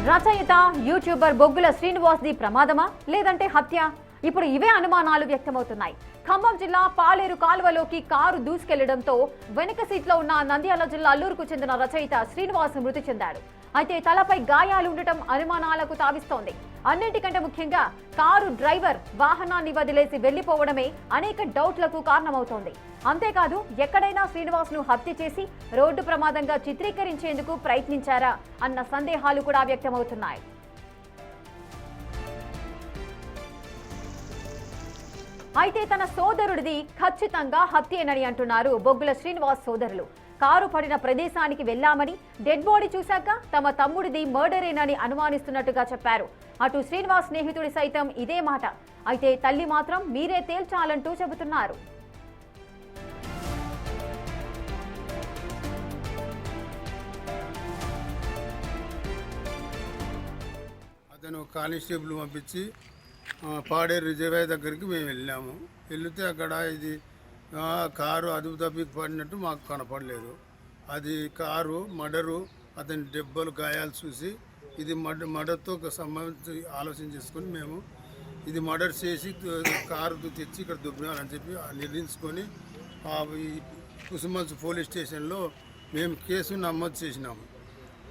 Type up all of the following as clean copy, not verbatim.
రచయిత యూట్యూబర్ బొగ్గుల శ్రీనివాస్ది ప్రమాదమా లేదంటే హత్య? ఇప్పుడు ఇవే అనుమానాలు వ్యక్తమవుతున్నాయి. ఖమ్మం జిల్లా పాలేరు కాలువలోకి కారు దూసుకెళ్లడంతో వెనుక సీట్లో ఉన్న నంద్యాల జిల్లా అల్లూరుకు చెందిన రచయిత శ్రీనివాస్ మృతి చెందాడు. అయితే తలపై గాయాలు ఉండటం అనుమానాలకు తావిస్తోంది. అన్నింటికంటే ముఖ్యంగా కారు డ్రైవర్ వాహనాన్ని వదిలేసి వెళ్లిపోవడమే అనేక డౌట్లకు కారణమవుతోంది. అంతేకాదు ఎక్కడైనా శ్రీనివాస్ ను హత్య చేసి రోడ్డు ప్రమాదంగా చిత్రీకరించేందుకు ప్రయత్నించారా అన్న సందేహాలు కూడా వ్యక్తమవుతున్నాయి. అయితే తన సోదరుడిది ఖచ్చితంగా హత్యేనని అంటున్నారు బొగ్గుల శ్రీనివాస్ సోదరులు. కారు పడిన ప్రదేశానికి వెళ్లామని, డెడ్ బాడీ చూశాక తమ తమ్ముడిది మర్డరేనని అనుమానిస్తున్నట్టుగా చెప్పారు. అటు శ్రీనివాస్ స్నేహితుడి సైతం ఇదే మాట. అయితే తల్లి మాత్రం మీరే తేల్చాలంటూ చెబుతున్నారు. అతను కానిస్టేబుల్ పంపించి పాడేరు రిజర్వాయర్ దగ్గరికి మేము వెళ్ళాము. వెళితే అక్కడ ఇది కారు అదుపు తప్పి పడినట్టు మాకు కనపడలేదు. అది కారు మర్డరు, అతని దెబ్బలు గాయాలు చూసి ఇది మర్డర్తో సంబంధించి ఆలోచన చేసుకొని మేము ఇది మర్డర్ చేసి కారు తెచ్చి ఇక్కడ దుబ్బినారని చెప్పి నిర్ణయించుకొని ఈ కుసుమల్స్ పోలీస్ స్టేషన్లో మేము కేసు నమోదు చేసినాము.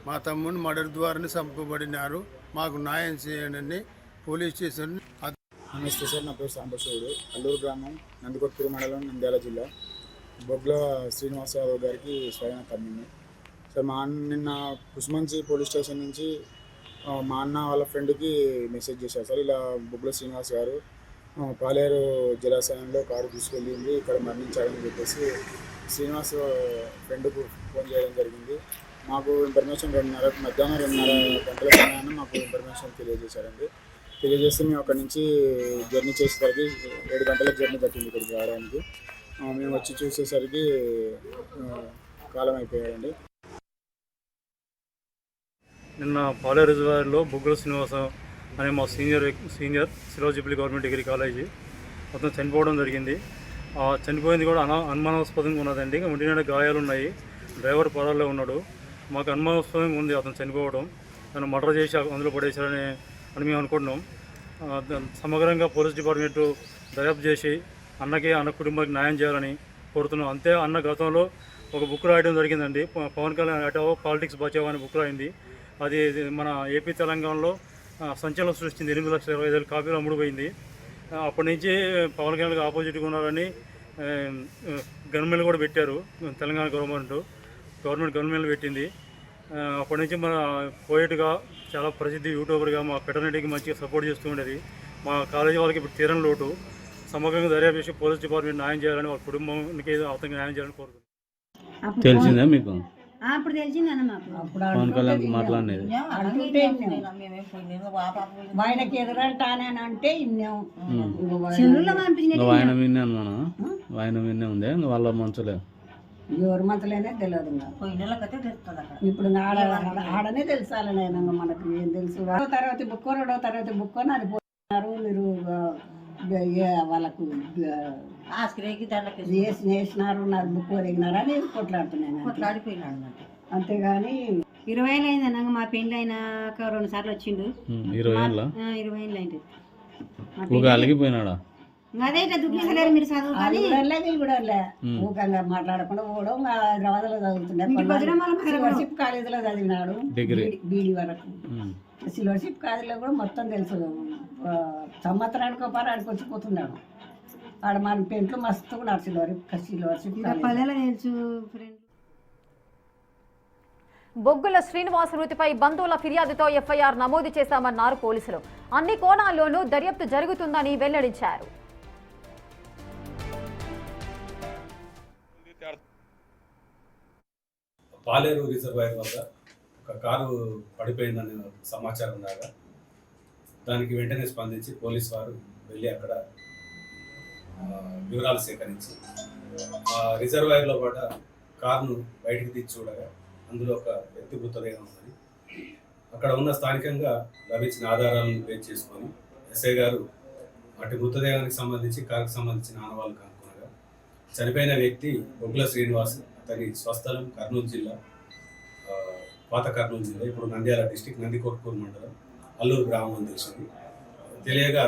మా తమ్ముడిని మర్డర్ ద్వారానే చంపబడినారు, మాకు న్యాయం చేయండి పోలీస్ స్టేషన్. నమస్తే సార్, నా పేరు సాంబశివుడు, అల్లూరు గ్రామం, నందికొట్కూరు మండలం, నంద్యాల జిల్లా. బొగ్గుల శ్రీనివాస్ యాదవ్ గారికి స్వయం తమ్ముడిని సార్. మా అన్న నిన్న కుసుమంచి పోలీస్ స్టేషన్ నుంచి మా అన్న వాళ్ళ ఫ్రెండ్కి మెసేజ్ చేశారు సార్. ఇలా బొగ్గుల శ్రీనివాస్ గారు పాలేరు జలాశయంలో కారు తీసుకెళ్ళింది, ఇక్కడ మరణించారని చెప్పేసి శ్రీనివాస్ ఫ్రెండ్కు ఫోన్ చేయడం జరిగింది. మాకు ఇన్ఫర్మేషన్ మధ్యాహ్నం 2:30 గంటల సమయాన్ని మాకు ఇన్ఫర్మేషన్ తెలియజేశారండి. తెలియజేస్తే మేము అక్కడి నుంచి జర్నీ చేసేసరికి 7 గంటల జర్నీ పట్టింది ఇక్కడికి రావడానికి. మేము వచ్చి చూసేసరికి కాలం అయిపోయాయండి. నిన్న పాలేరు రిజర్వాయర్లో బొగ్గుల శ్రీనివాస అనే మా సీనియర్ సిలోజిపల్లి గవర్నమెంట్ డిగ్రీ కాలేజీ అతను చనిపోవడం జరిగింది. చనిపోయింది కూడా అనుమానాస్పదంగా ఉన్నదండి. ఒంటి గాయాలు ఉన్నాయి. డ్రైవర్ పొలాల్లో ఉన్నాడు. మాకు అనుమానాస్పదంగా ఉంది అతను చనిపోవడం. తను మర్డర్ చేసి అందులో పడేశారని మేము అనుకుంటున్నాం. సమగ్రంగా పోలీస్ డిపార్ట్మెంటు దర్యాప్తు చేసి అన్న కుటుంబానికి న్యాయం చేయాలని కోరుతున్నాం. అంతే అన్న గతంలో ఒక బుక్ రాయడం జరిగిందండి. పవన్ కళ్యాణ్ అటో పాలిటిక్స్ బచావో అనే బుక్ రాయింది. అది మన ఏపీ తెలంగాణలో సంచలనం సృష్టించింది. 8,20,000 కాపీలు అమ్ముడుపోయింది. అప్పటి నుంచి పవన్ కళ్యాణ్కి ఆపోజిట్గా ఉన్నారని గవర్నమెంట్ కూడా పెట్టారు. తెలంగాణ గవర్నమెంట్ గవర్నమెంట్ పెట్టింది. అప్పటి నుంచి మన పోయేట్గా చాలా ప్రసిద్ధి యూట్యూబర్గా మా ఫెటర్నిటీకి మంచిగా సపోర్ట్ చేస్తూ ఉండేది. మా కాలేజీ వాళ్ళకి ఇప్పుడు తీరని లోటు. సమగ్రంగా దర్యాప్తు చేసి పోలీస్ డిపార్ట్మెంట్ న్యాయం చేయాలని, వాళ్ళ కుటుంబానికి అతనికి న్యాయం చేయాలని కోరుతున్నాను. తెలిసిందా మీకు? అప్పుడు తెలిసిందన్న మాకు. పవన్ కళ్యాణ్ మాట్లాడలేదు. ఆయనకి ఎదురంటానంటే ఆయన విన్నే అన్నా, ఆయన విన్నే ఉంది. వాళ్ళ మంచులే ఎవరు మంతలేనే తెలియదు. ఇప్పుడు ఆడనే తెలుసాలని మనకు ఏం తెలుసు. తరగతి బుక్కో 2వ తరగతి బుక్కో అది పోతున్నారు. మీరు వాళ్ళకు వేసినారు, నాకు బుక్ ఒరిగినారు అని కొట్లాడుతున్నాను. అంతేగాని 20 ఏళ్ళు అయిందన్నాక మా పెళ్ళి అయినాక 2 సార్లు వచ్చిండు. 20 ఏళ్ళ 20 ఏళ్ళు అయింది. అలిగిపోయినాడా? అదే దుఃఖించలేరు మీరు చదువు ఊకంగా మాట్లాడకుండా పోవడం. హైదరాబాద్లో చదువుతుండే సిల్వర్షిప్ కాలేజీలో చదివినాడు బీడీ వరకు. సిల్వర్షిప్ కాలేజీలో కూడా మొత్తం తెలుసు. సంవత్సరానికి ఒకసారి ఆడికి వచ్చిపోతున్నాడు. ఆడ మన పెంట్లు మస్తు కూడా సిల్వర్షిప్ తెలుసు. బొగ్గుల శ్రీనివాస్ మృతిపై బంధువుల ఫిర్యాదుతో ఎఫ్ఐఆర్ నమోదు చేశామన్నారు పోలీసులు. అన్ని కోణాల్లోనూ దర్యాప్తు జరుగుతుందని వెల్లడించారు. పాలేరు రిజర్వాయర్ వద్ద ఒక కారు పడిపోయిందనే సమాచారం రాగా దానికి వెంటనే స్పందించి పోలీసు వారు వెళ్ళి అక్కడ వివరాలు సేకరించి ఆ రిజర్వాయర్లో పడ్డ కారును బయటికి తీసి చూడగా అందులో ఒక వ్యక్తి మృతదేహం ఉందని అక్కడ ఉన్న స్థానికంగా లభించిన ఆధారాలను బేస్ చేసుకొని ఎస్ఐ గారు అటు మృతదేహానికి సంబంధించి కారుకు సంబంధించిన ఆనవాళ్ళు కనుక్కునగా చనిపోయిన వ్యక్తి బొగ్గుల శ్రీనివాస్, అతని స్వస్థలం కర్నూలు జిల్లా పాత కర్నూలు జిల్లా, ఇప్పుడు నంద్యాల డిస్టిక్ నందికొట్కూరు మండలం అల్లూరు గ్రామం అని తెలిసింది. తెలియగా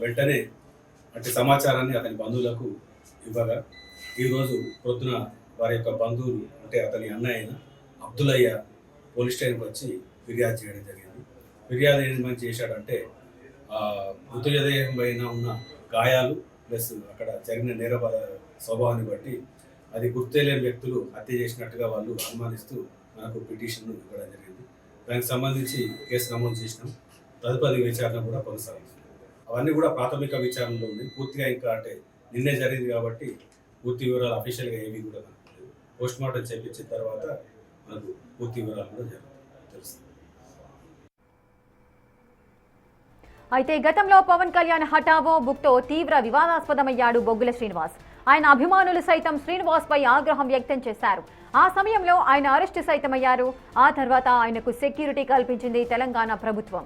వెంటనే అట్టి సమాచారాన్ని అతని బంధువులకు ఇవ్వగా ఈరోజు పొద్దున వారి యొక్క బంధువులు అంటే అతని అన్నయ్య అయిన అబ్దులయ్య పోలీస్ స్టేషన్కి వచ్చి ఫిర్యాదు చేయడం జరిగింది. ఫిర్యాదు ఏమని చేశాడంటే మృతదేహం పైన ఉన్న గాయాలు ప్లస్ అక్కడ జరిగిన నేర స్వభావాన్ని బట్టి అది గుర్తులేని వ్యక్తులు హత్య చేసినట్టుగా వాళ్ళు అనుమానిస్తూ మనకు పిటిషన్ ఇవ్వడం జరిగింది. దానికి సంబంధించి కేసు నమోదు చేసినాం. తదుపరి విచారణ కూడా కొనసాగుతుంది. అవన్నీ కూడా ప్రాథమిక విచారణలో ఉంది. పూర్తిగా ఇంకా అంటే నిన్నే జరిగింది కాబట్టి పూర్తి వివరాలు అఫీషియల్గా ఏవి కూడా మనకు లేదు. పోస్ట్ మార్టం చేయించిన తర్వాత మనకు పూర్తి వివరాలు కూడా తెలుస్తుంది. అయితే గతంలో పవన్ కళ్యాణ్ హఠావో బుక్తో తీవ్ర వివాదాస్పదమయ్యాడు బొగ్గుల శ్రీనివాస్. ఆయన అభిమానులు సైతం శ్రీనివాస్ పై ఆగ్రహం వ్యక్తం చేశారు. ఆ సమయంలో ఆయన అరెస్టు సైతమయ్యారు. ఆ తర్వాత ఆయనకు సెక్యూరిటీ కల్పించింది తెలంగాణ ప్రభుత్వం.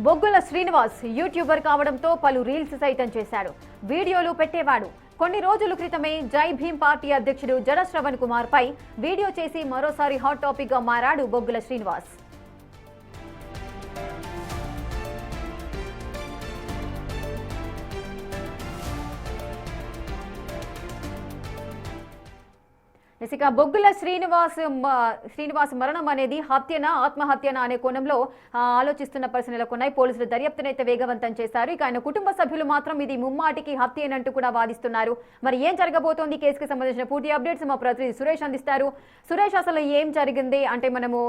బొగ్గుల శ్రీనివాస్ యూట్యూబర్ కావడంతో పలు రీల్స్ సైతం చేశాడు, వీడియోలు పెట్టేవాడు. కొన్ని రోజుల క్రితమే జై భీమ్ పార్టీ అధ్యక్షుడు జడ శ్రవణ్ కుమార్ పై వీడియో చేసి మరోసారి హాట్ టాపిక్ గా మారాడు బొగ్గుల శ్రీనివాస్. ఇక బొగ్గుల శ్రీనివాస్ మరణం అనేది హత్యనా ఆత్మహత్యనా అనే కోణంలో ఆలోచిస్తున్న పరిస్థితులు నెలకొన్నాయి. పోలీసులు దర్యాప్తునైతే వేగవంతం చేశారు. ఇక ఆయన కుటుంబ సభ్యులు మాత్రం ఇది ముమ్మాటికి హత్యేనంటూ కూడా వాదిస్తున్నారు. మరి ఏం జరగబోతోంది, కేసుకి సంబంధించిన పూర్తి అప్డేట్స్ మా ప్రతినిధి సురేష్ అందిస్తారు. సురేష్, అసలు ఏం జరిగింది అంటే మనము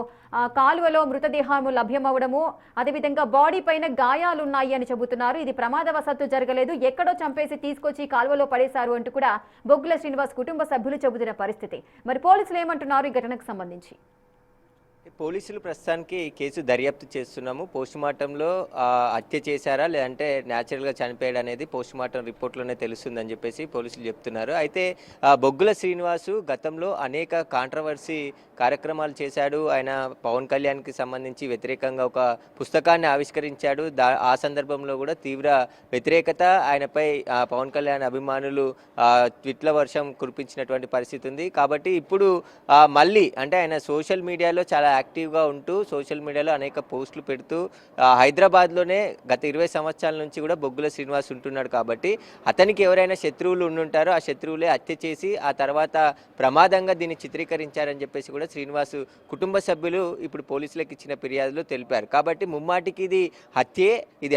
కాలువలో మృతదేహము లభ్యమవడము, అదేవిధంగా బాడీ పైన గాయాలున్నాయి అని చెబుతున్నారు. ఇది ప్రమాదవశాత్తు జరగలేదు, ఎక్కడో చంపేసి తీసుకొచ్చి కాలువలో పడేశారు అంటూ కూడా బొగ్గుల శ్రీనివాస్ కుటుంబ సభ్యులు చెబుతున్న పరిస్థితి. మరి పోలీసులు ఏమంటున్నారు ఈ ఘటనకు సంబంధించి? పోలీసులు ప్రస్తుతానికి కేసు దర్యాప్తు చేస్తున్నాము. పోస్టుమార్టంలో హత్య చేశారా లేదంటే న్యాచురల్గా చనిపోయాడు అనేది పోస్టుమార్టం రిపోర్ట్లోనే తెలుస్తుందని చెప్పేసి పోలీసులు చెప్తున్నారు. అయితే బొగ్గుల శ్రీనివాసు గతంలో అనేక కాంట్రవర్సీ కార్యక్రమాలు చేశాడు. ఆయన పవన్ కళ్యాణ్కి సంబంధించి వ్యతిరేకంగా ఒక పుస్తకాన్ని ఆవిష్కరించాడు. ఆ సందర్భంలో కూడా తీవ్ర వ్యతిరేకత ఆయనపై పవన్ కళ్యాణ్ అభిమానులు ట్వీట్ల వర్షం కురిపించినటువంటి పరిస్థితి ఉంది. కాబట్టి ఇప్పుడు మళ్ళీ అంటే ఆయన సోషల్ మీడియాలో చాలా యాక్టివ్గా ఉంటూ సోషల్ మీడియాలో అనేక పోస్టులు పెడుతూ హైదరాబాద్లోనే గత 20 సంవత్సరాల నుంచి కూడా బొగ్గుల శ్రీనివాస్ ఉంటున్నాడు. కాబట్టి అతనికి ఎవరైనా శత్రువులు ఉండుంటారో ఆ శత్రువులే హత్య చేసి ఆ తర్వాత ప్రమాదంగా దీన్ని చిత్రీకరించారని చెప్పేసి కూడా శ్రీనివాస్ కుటుంబ సభ్యులు ఇప్పుడు పోలీసులకు ఇచ్చిన ఫిర్యాదులో తెలిపారు. కాబట్టి ముమ్మాటికి ఇది హత్యే, ఇది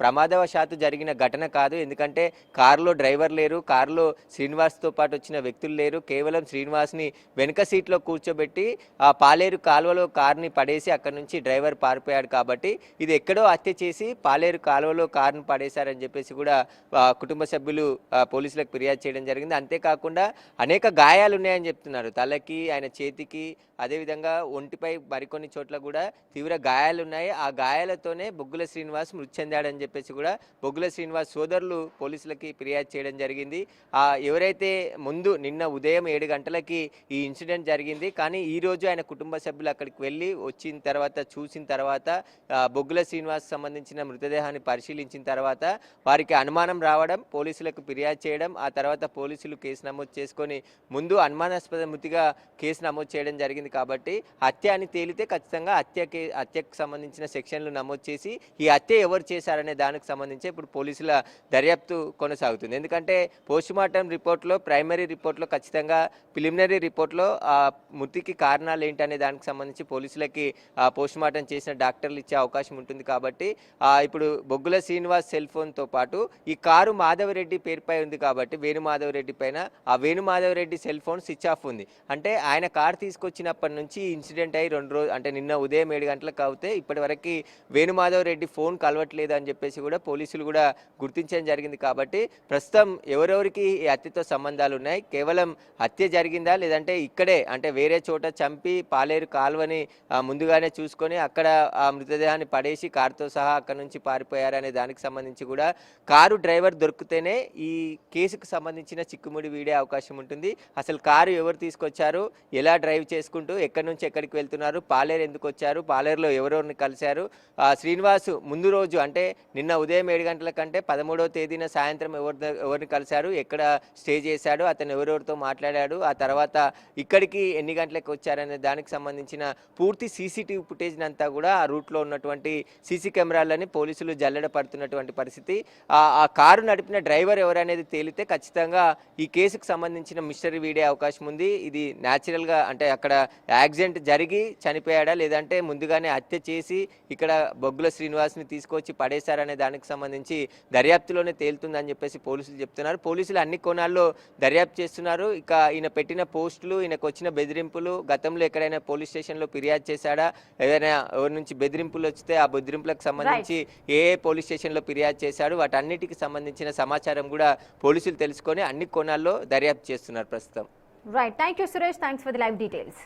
ప్రమాదవశాత్తు జరిగిన ఘటన కాదు. ఎందుకంటే కారులో డ్రైవర్ లేరు, కారులో శ్రీనివాస్తో పాటు వచ్చిన వ్యక్తులు లేరు. కేవలం శ్రీనివాస్ని వెనుక సీట్లో కూర్చోబెట్టి ఆ పాలేరు కాలువలో కార్ని పడేసి అక్కడ నుంచి డ్రైవర్ పారిపోయాడు. కాబట్టి ఇది ఎక్కడో హత్య చేసి పాలేరు కాలువలో కారుని పడేశారని చెప్పేసి కూడా కుటుంబ సభ్యులు పోలీసులకు ఫిర్యాదు చేయడం జరిగింది. అంతేకాకుండా అనేక గాయాలు ఉన్నాయని చెప్తున్నారు. తలకి, ఆయన చేతికి, అదేవిధంగా ఒంటిపై మరికొన్ని చోట్ల కూడా తీవ్ర గాయాలు ఉన్నాయి. ఆ గాయాలతోనే బొగ్గుల శ్రీనివాస్ మృతి చెందాడని చెప్పేసి కూడా బొగ్గుల శ్రీనివాస్ సోదరులు పోలీసులకి ఫిర్యాదు చేయడం జరిగింది. ఎవరైతే ముందు నిన్న ఉదయం 7 గంటలకి ఈ ఇన్సిడెంట్ జరిగింది, కానీ ఈరోజు ఆయన కుటుంబ సభ్యులు అక్కడికి వెళ్ళి వచ్చిన తర్వాత చూసిన తర్వాత బొగ్గుల శ్రీనివాస్ సంబంధించిన మృతదేహాన్ని పరిశీలించిన తర్వాత వారికి అనుమానం రావడం, పోలీసులకు ఫిర్యాదు చేయడం, ఆ తర్వాత పోలీసులు కేసు నమోదు చేసుకొని ముందు అనుమానాస్పద మృతిగా కేసు నమోదు చేయడం జరిగింది. కాబట్టి హత్య అని తేలితే ఖచ్చితంగా హత్యకు సంబంధించిన సెక్షన్లు నమోదు చేసి ఈ హత్య ఎవరు చేశారనే దానికి సంబంధించి ఇప్పుడు పోలీసుల దర్యాప్తు కొనసాగుతుంది. ఎందుకంటే పోస్టుమార్టం రిపోర్ట్లో, ప్రైమరీ రిపోర్ట్లో, ఖచ్చితంగా ప్రిలిమినరీ రిపోర్ట్లో మృతికి కారణాలు ఏంటనే దానికి సంబంధించి పోలీసులకి పోస్టుమార్టం చేసిన డాక్టర్లు ఇచ్చే అవకాశం ఉంటుంది. కాబట్టి ఇప్పుడు బొగ్గుల శ్రీనివాస్ సెల్ ఫోన్తో పాటు ఈ కారు మాధవరెడ్డి పేరుపై ఉంది కాబట్టి వేణుమాధవరెడ్డి పైన ఆ వేణుమాధవరెడ్డి సెల్ ఫోన్ స్విచ్ ఆఫ్ ఉంది. అంటే ఆయన కారు తీసుకొచ్చినప్పటి నుంచి ఇన్సిడెంట్ అయ్యి 2 రోజులు అంటే నిన్న ఉదయం 7 గంటలకు అవుతే ఇప్పటి వరకు వేణుమాధవరెడ్డి ఫోన్ కలవట్లేదు అని చెప్పేసి కూడా పోలీసులు కూడా గుర్తించడం జరిగింది. కాబట్టి ప్రస్తుతం ఎవరెవరికి ఈ హత్యతో సంబంధాలు ఉన్నాయి, కేవలం హత్య జరిగిందా లేదంటే ఇక్కడే అంటే వేరే చోట చంపి పాలేరు కాలువని అని ముందుగానే చూసుకొని అక్కడ ఆ మృతదేహాన్ని పడేసి కారుతో సహా అక్కడ నుంచి పారిపోయారనే దానికి సంబంధించి కూడా కారు డ్రైవర్ దొరికితేనే ఈ కేసుకు సంబంధించిన చిక్కుముడి వీడే అవకాశం ఉంటుంది. అసలు కారు ఎవరు తీసుకొచ్చారు, ఎలా డ్రైవ్ చేసుకుంటూ ఎక్కడి నుంచి ఎక్కడికి వెళ్తున్నారు, పాలేరు ఎందుకు వచ్చారు, పాలేరులో ఎవరెవరిని కలిశారు, శ్రీనివాస్ ముందు రోజు అంటే నిన్న ఉదయం 7 గంటల కంటే 13వ తేదీన సాయంత్రం ఎవరిని కలిశారు, ఎక్కడ స్టే చేశాడు, అతను ఎవరెవరితో మాట్లాడాడు, ఆ తర్వాత ఇక్కడికి ఎన్ని గంటలకు వచ్చారనే దానికి సంబంధించిన పూర్తి సీసీటీవీ ఫుటేజ్ అంతా కూడా ఆ రూట్లో ఉన్నటువంటి సీసీ కెమెరాలని పోలీసులు జల్లెడ పడుతున్నటువంటి పరిస్థితి. ఆ కారు నడిపిన డ్రైవర్ ఎవరనేది తేలితే ఖచ్చితంగా ఈ కేసుకు సంబంధించిన మిస్టరీ వీడే అవకాశం ఉంది. ఇది న్యాచురల్గా అంటే అక్కడ యాక్సిడెంట్ జరిగి చనిపోయాడా లేదంటే ముందుగానే హత్య చేసి ఇక్కడ బొగ్గుల శ్రీనివాస్ని తీసుకొచ్చి పడేశారనే దానికి సంబంధించి దర్యాప్తులోనే తేలుతుందని చెప్పేసి పోలీసులు చెప్తున్నారు. పోలీసులు అన్ని కోణాల్లో దర్యాప్తు చేస్తున్నారు. ఇక ఈయన పెట్టిన పోస్టులు, ఈయనకు వచ్చిన బెదిరింపులు, గతంలో ఎక్కడైనా పోలీస్ స్టేషన్లో ఫిర్యాదు చేశాడా, ఏదైనా ఎవరి నుంచి బెదిరింపులు వస్తే ఆ బెదిరింపులకు సంబంధించి ఏ పోలీస్ స్టేషన్లో ఫిర్యాదు చేశాడు, వాటన్నిటికి సంబంధించిన సమాచారం కూడా పోలీసులు తెలుసుకొని అన్ని కోణాల్లో దర్యాప్తు చేస్తున్నారు ప్రస్తుతం. Right, thank you Suresh, thanks for the live details.